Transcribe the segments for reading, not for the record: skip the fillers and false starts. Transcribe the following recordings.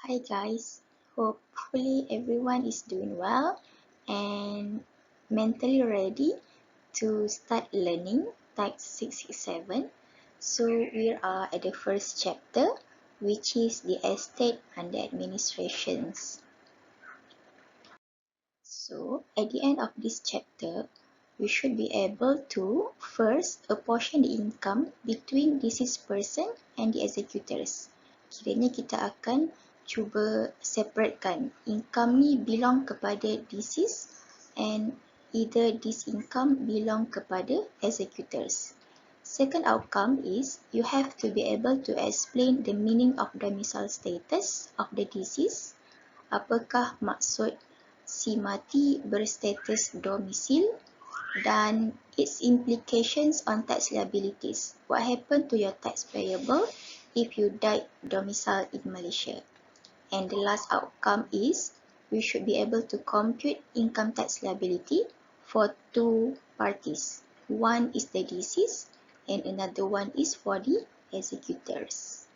Hi guys, hopefully everyone is doing well and mentally ready to start learning Tax 667. So we are at the first chapter, which is the estate under administrations. So at the end of this chapter, we should be able to first apportion the income between deceased person and the executors. Kiranya kita akan cuba separatekan income ni belong kepada deceased and either this income belong kepada executors. Second outcome is you have to be able to explain the meaning of domicile status of the deceased. Apakah maksud si mati berstatus domisil dan its implications on tax liabilities. What happened to your tax payable if you died domiciled in Malaysia? And the last outcome is we should be able to compute income tax liability for two parties. One is the deceased and another one is for the executors.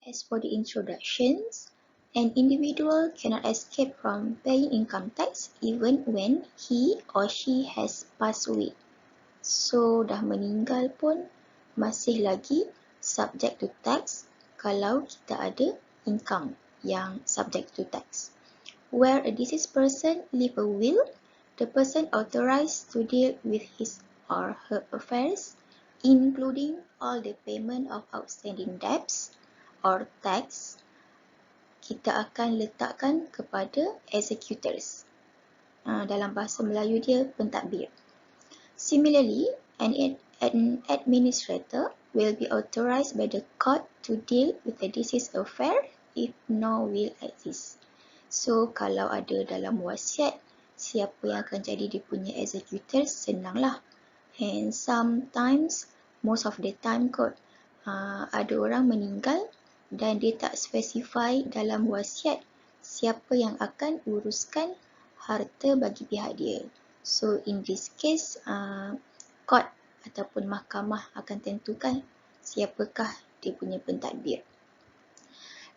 As for the introductions, an individual cannot escape from paying income tax even when he or she has passed away. So, dah meninggal pun masih lagi subject to tax kalau kita ada income yang subject to tax. Where a deceased person leave a will, the person authorized to deal with his or her affairs, including all the payment of outstanding debts or tax, kita akan letakkan kepada executors. Dalam bahasa Melayu dia pentadbir. Similarly, an administrator will be authorized by the court to deal with the deceased affair if no will exists. So, kalau ada dalam wasiat, siapa yang akan jadi dia punya executors, senanglah. And sometimes, most of the time kot, ada orang meninggal dan dia tak specify dalam wasiat siapa yang akan uruskan harta bagi pihak dia. So in this case, court ataupun mahkamah akan tentukan siapakah dia punya pentadbir.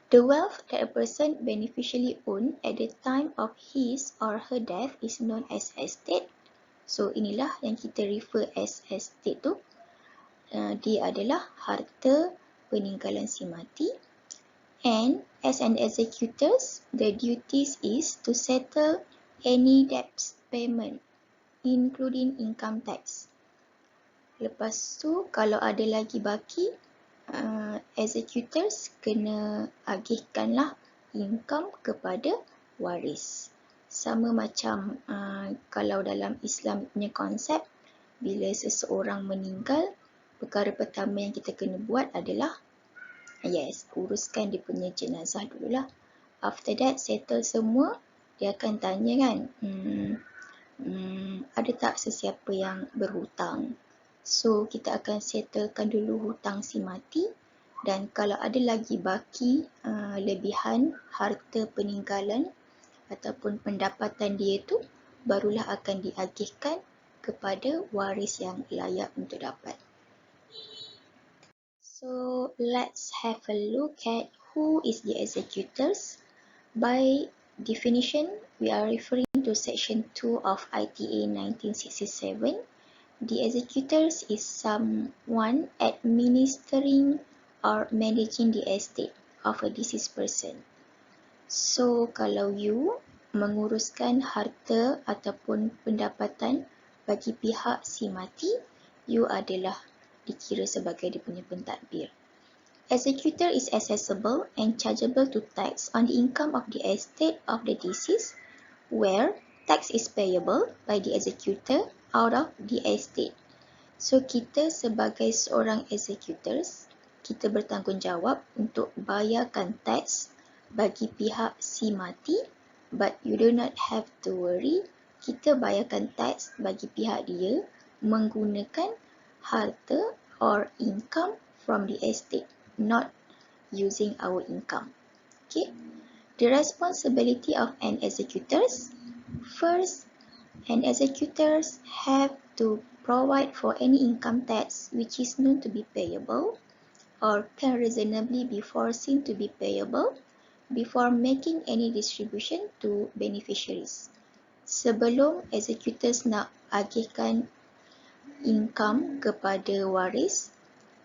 The wealth that a person beneficially own at the time of his or her death is known as estate. So inilah yang kita refer as estate tu. Dia adalah harta peninggalan si mati. And as an executors, the duties is to settle any debts payment, including income tax. Lepas tu, kalau ada lagi baki, executors kena agihkanlah income kepada waris. Sama macam kalau dalam Islam punya konsep, bila seseorang meninggal, perkara pertama yang kita kena buat adalah uruskan dia punya jenazah dululah. After that, settle semua, dia akan tanya kan, ada tak sesiapa yang berhutang? So, kita akan settlekan dulu hutang si mati, dan kalau ada lagi baki lebihan harta peninggalan ataupun pendapatan dia tu, barulah akan diagihkan kepada waris yang layak untuk dapat. So let's have a look at who is the executors. By definition, we are referring to section 2 of ITA 1967. The executors is someone administering or managing the estate of a deceased person. So kalau you menguruskan harta ataupun pendapatan bagi pihak si mati, you adalah dikira sebagai dia punya pentadbir. Executor is assessable and chargeable to tax on the income of the estate of the deceased, where tax is payable by the executor out of the estate. So, kita sebagai seorang executors, kita bertanggungjawab untuk bayarkan tax bagi pihak si mati, but you do not have to worry, kita bayarkan tax bagi pihak dia menggunakan harta or income from the estate, not using our income. Okay. The responsibility of an executors. First, an executors have to provide for any income tax which is known to be payable or can reasonably be foreseen to be payable before making any distribution to beneficiaries. Sebelum executors nak agihkan income kepada waris,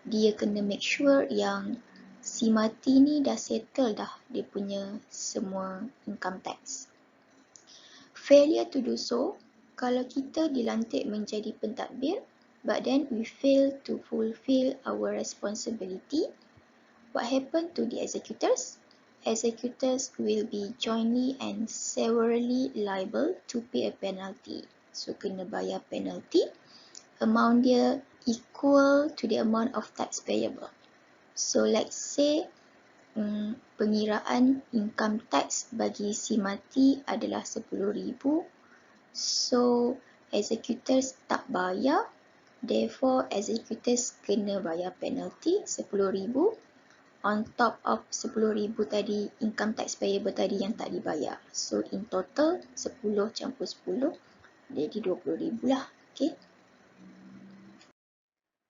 dia kena make sure yang si mati ni dah settle dah dia punya semua income tax. Failure to do so, kalau kita dilantik menjadi pentadbir, but then we fail to fulfill our responsibility, what happened to the executors? Executors will be jointly and severally liable to pay a penalty. So, kena bayar penalty. Amount dia equal to the amount of tax payable. So, let's say pengiraan income tax bagi si mati adalah 10,000. So, executors tak bayar. Therefore, executors kena bayar penalty 10,000 on top of 10,000 tadi, income tax payable tadi yang tak dibayar. So, in total, 10 campur 10, jadi 20,000 lah. Okay.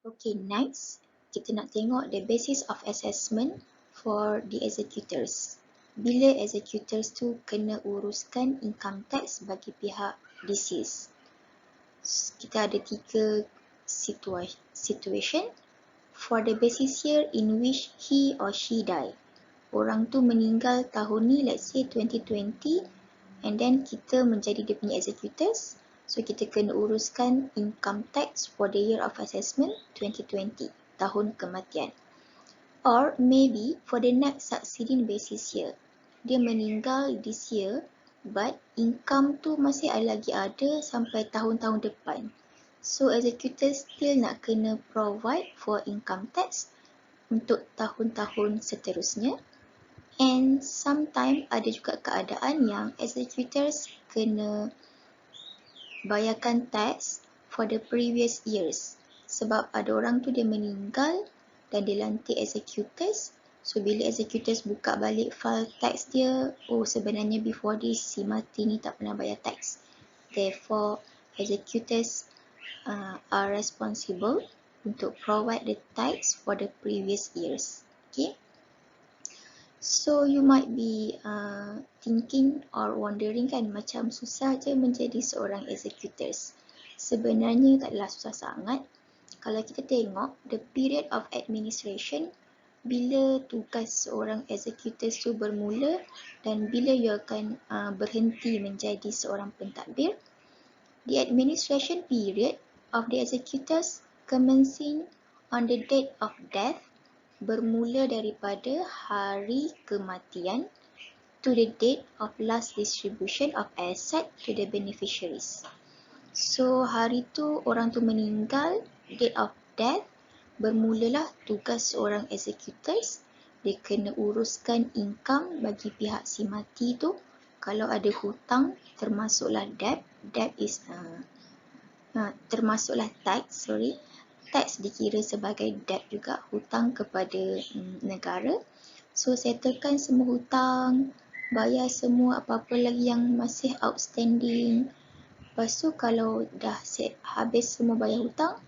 Okay, next, kita nak tengok the basis of assessment for the executors. Bila executors tu kena uruskan income tax bagi pihak deceased. Kita ada 3 situation. For the basis year in which he or she die. Orang tu meninggal tahun ni, let's say 2020, and then kita menjadi dia punya executors. So, kita kena uruskan income tax for the year of assessment 2020, tahun kematian. Or maybe for the next succeeding basis year. Dia meninggal this year, but income tu masih lagi ada sampai tahun-tahun depan. So, executors still nak kena provide for income tax untuk tahun-tahun seterusnya. And sometimes ada juga keadaan yang executors kena bayarkan tax for the previous years. Sebab ada orang tu dia meninggal dan dilantik executors. So, bila executors buka balik file tax dia, oh sebenarnya before this si mati ni tak pernah bayar tax. Therefore, executors are responsible untuk provide the tax for the previous years. Okay. So, you might be thinking or wondering kan, macam susah je menjadi seorang executors. Sebenarnya taklah susah sangat. Kalau kita tengok, the period of administration, bila tugas seorang executors tu bermula dan bila you akan berhenti menjadi seorang pentadbir, the administration period of the executors commencing on the date of death bermula daripada hari kematian to the date of last distribution of asset to the beneficiaries. So, hari tu orang tu meninggal, date of death, bermulalah tugas seorang executors. Dia kena uruskan income bagi pihak si mati tu. Kalau ada hutang, termasuklah debt. Debt is termasuklah tax, tax dikira sebagai debt juga, hutang kepada negara. So, settlekan semua hutang, bayar semua apa-apa lagi yang masih outstanding. Lepas tu, kalau dah habis semua bayar hutang,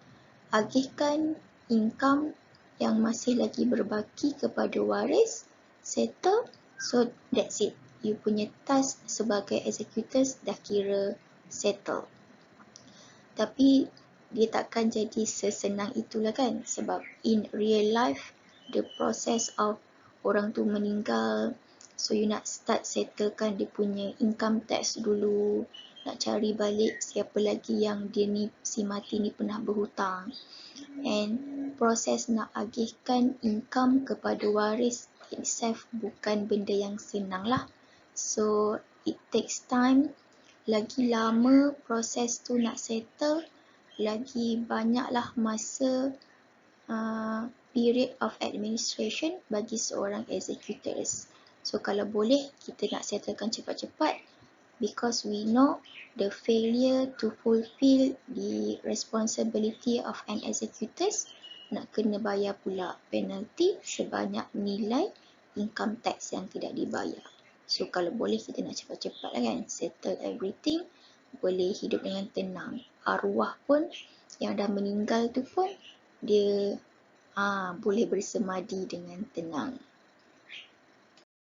agihkan income yang masih lagi berbaki kepada waris, settle. So, that's it. You punya task sebagai executors dah kira settle. Tapi dia takkan jadi sesenang itulah kan, sebab in real life the process of orang tu meninggal, so you nak start settlekan dia punya income tax dulu, nak cari balik siapa lagi yang dia ni si mati ni pernah berhutang, and proses nak agihkan income kepada waris itself bukan benda yang senang lah. So it takes time, lagi lama proses tu nak settle, lagi banyaklah masa period of administration bagi seorang executors. So, kalau boleh, kita nak settlekan cepat-cepat because we know the failure to fulfill the responsibility of an executors nak kena bayar pula penalty sebanyak nilai income tax yang tidak dibayar. So, kalau boleh kita nak cepat-cepat lah kan, settle everything, boleh hidup dengan tenang. Arwah pun yang dah meninggal tu pun dia boleh bersemadi dengan tenang.